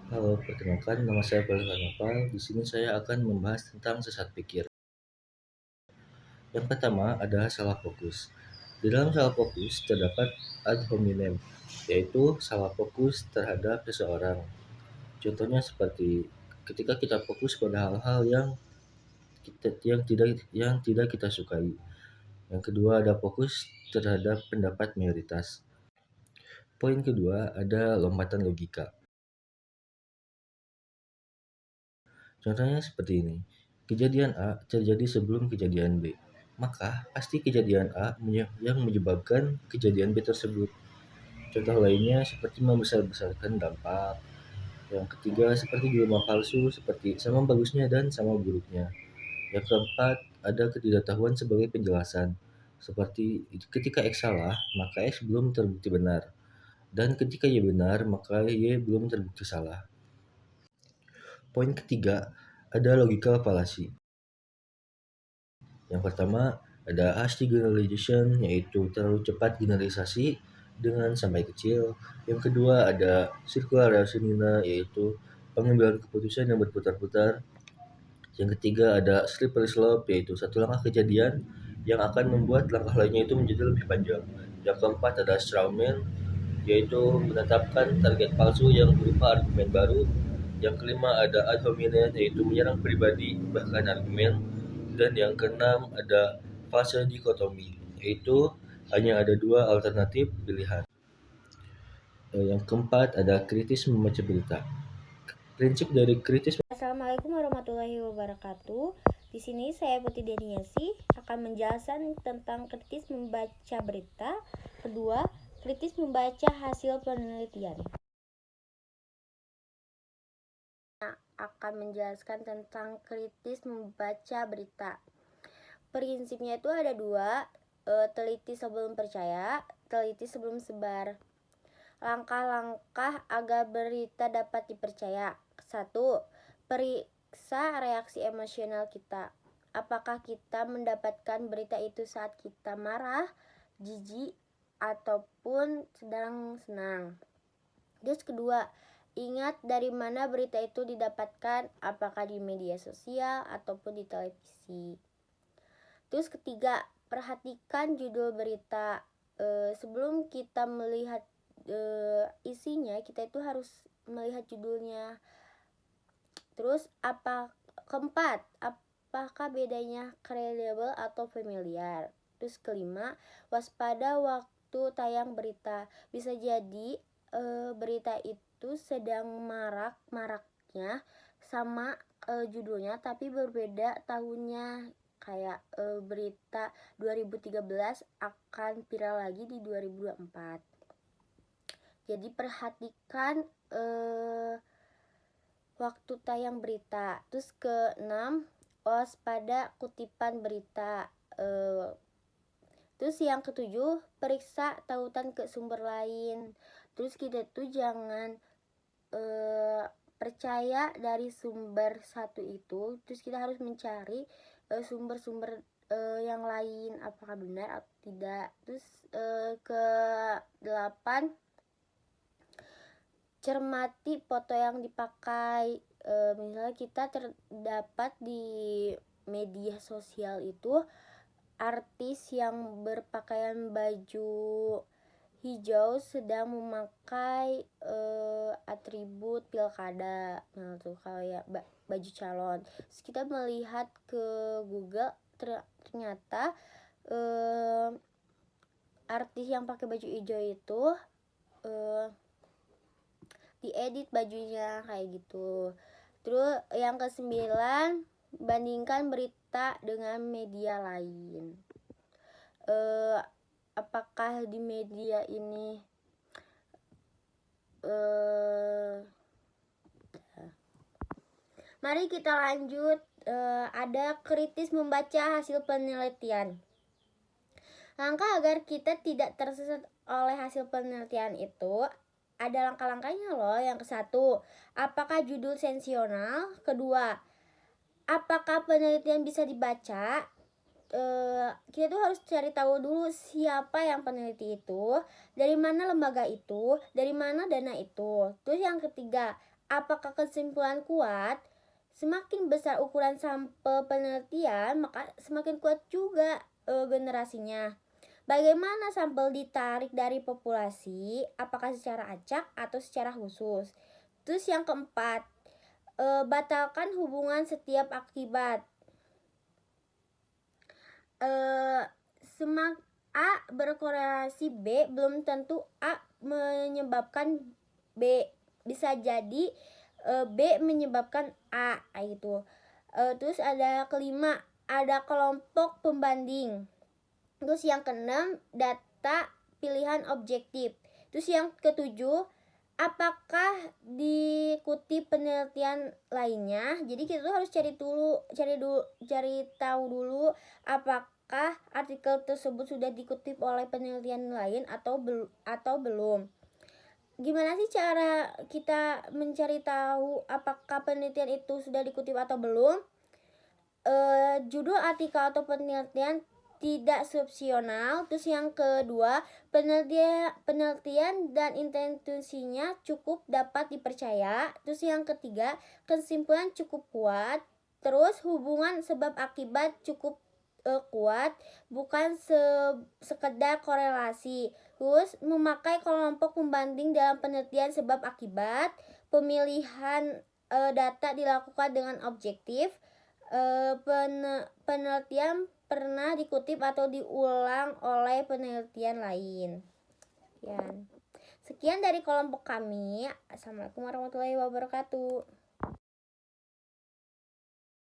Halo, perkenalkan nama saya Balkan Nopal. Di sini saya akan membahas tentang sesat pikir. Yang pertama adalah salah fokus. Di dalam salah fokus terdapat ad hominem, yaitu salah fokus terhadap seseorang. Contohnya seperti ketika kita fokus pada hal-hal yang tidak kita sukai. Yang kedua ada fokus terhadap pendapat mayoritas. Poin kedua ada lompatan logika. Contohnya seperti ini. Kejadian A terjadi sebelum kejadian B. Maka pasti kejadian A yang menyebabkan kejadian B tersebut. Contoh lainnya seperti membesar-besarkan dampak. Yang ketiga seperti gelombang palsu, seperti sama bagusnya dan sama buruknya. Yang keempat ada ketidaktahuan sebagai penjelasan. Seperti ketika X salah, maka X belum terbukti benar. Dan ketika Y benar, maka Y belum terbukti salah. Poin ketiga ada logika falasi. Yang pertama ada hasty generalization, yaitu terlalu cepat generalisasi dengan sampai kecil. Yang kedua ada circular reasoning, yaitu pengambilan keputusan yang berputar-putar. Yang ketiga ada slippery slope, yaitu satu langkah kejadian yang akan membuat langkah lainnya itu menjadi lebih panjang. Yang keempat ada strawman, yaitu menetapkan target palsu yang berupa argumen baru. Yang kelima ada ad hominem, yaitu menyerang pribadi bahkan argumen. Dan yang keenam ada fase dikotomi, yaitu hanya ada dua alternatif pilihan. Yang keempat ada kritis membaca berita. Prinsip dari kritis. Assalamualaikum warahmatullahi wabarakatuh. Di sini saya Putri Daniasi akan menjelaskan tentang kritis membaca berita. Kedua, kritis membaca hasil penelitian. Akan menjelaskan tentang kritis membaca berita. Prinsipnya itu ada dua, teliti sebelum percaya, teliti sebelum sebar. Langkah-langkah agar berita dapat dipercaya. 1. Periksa reaksi emosional kita. Apakah kita mendapatkan berita itu saat kita marah, jijik, ataupun sedang senang. Terus kedua, ingat dari mana berita itu didapatkan, apakah di media sosial ataupun di televisi. Terus ketiga, perhatikan judul berita. Sebelum kita melihat isinya, kita itu harus melihat judulnya. Terus keempat, apakah bedanya kredibel atau familiar. Terus kelima, waspada waktu tayang berita. Bisa jadi berita itu sedang maraknya sama judulnya tapi berbeda tahunnya. Kayak berita 2013 akan viral lagi di 2024. Jadi perhatikan waktu tayang berita. Terus ke-6, waspada kutipan berita. Terus yang ke-7, periksa tautan ke sumber lain. Terus kita tuh jangan percaya dari sumber satu itu. Terus kita harus mencari sumber-sumber yang lain, apakah benar atau tidak. Terus ke-8, cermati foto yang dipakai. Misalnya kita terdapat di media sosial itu artis yang berpakaian baju hijau sedang memakai atribut pilkada, nah tuh kayak baju calon. Terus kita melihat ke Google, ternyata artis yang pakai baju hijau itu diedit bajunya kayak gitu. Terus yang ke-9, bandingkan berita dengan media lain. Apakah di media ini mari kita lanjut. Ada kritis membaca hasil penelitian. Langkah agar kita tidak tersesat oleh hasil penelitian itu ada langkah-langkahnya loh. Yang ke-1, apakah judul sensasional? Kedua, apakah penelitian bisa dibaca? Kita tuh harus cari tahu dulu siapa yang peneliti itu, dari mana lembaga itu, dari mana dana itu. Terus yang ketiga, apakah kesimpulan kuat? Semakin besar ukuran sampel penelitian, maka semakin kuat juga generasinya. Bagaimana sampel ditarik dari populasi? Apakah secara acak atau secara khusus? Terus yang keempat, batalkan hubungan setiap akibat. Semak A berkorelasi B, belum tentu A menyebabkan B. Bisa jadi B menyebabkan A gitu. Terus ada kelima, ada kelompok pembanding. Terus yang keenam, data pilihan objektif. Terus yang ketujuh, apakah dikutip penelitian lainnya. Jadi kita tuh harus cari tahu dulu apakah artikel tersebut sudah dikutip oleh penelitian lain atau belum. Gimana sih cara kita mencari tahu apakah penelitian itu sudah dikutip atau belum? Judul artikel atau penelitian tidak substansial. Terus yang kedua, penelitian dan intensitasnya cukup dapat dipercaya. Terus yang ketiga, kesimpulan cukup kuat. Terus hubungan sebab akibat cukup kuat, bukan sekedar korelasi. Terus memakai kelompok pembanding dalam penelitian sebab akibat. Pemilihan data dilakukan dengan objektif. Penelitian pernah dikutip atau diulang oleh penelitian lain. Sekian dari kelompok kami. Assalamualaikum warahmatullahi wabarakatuh.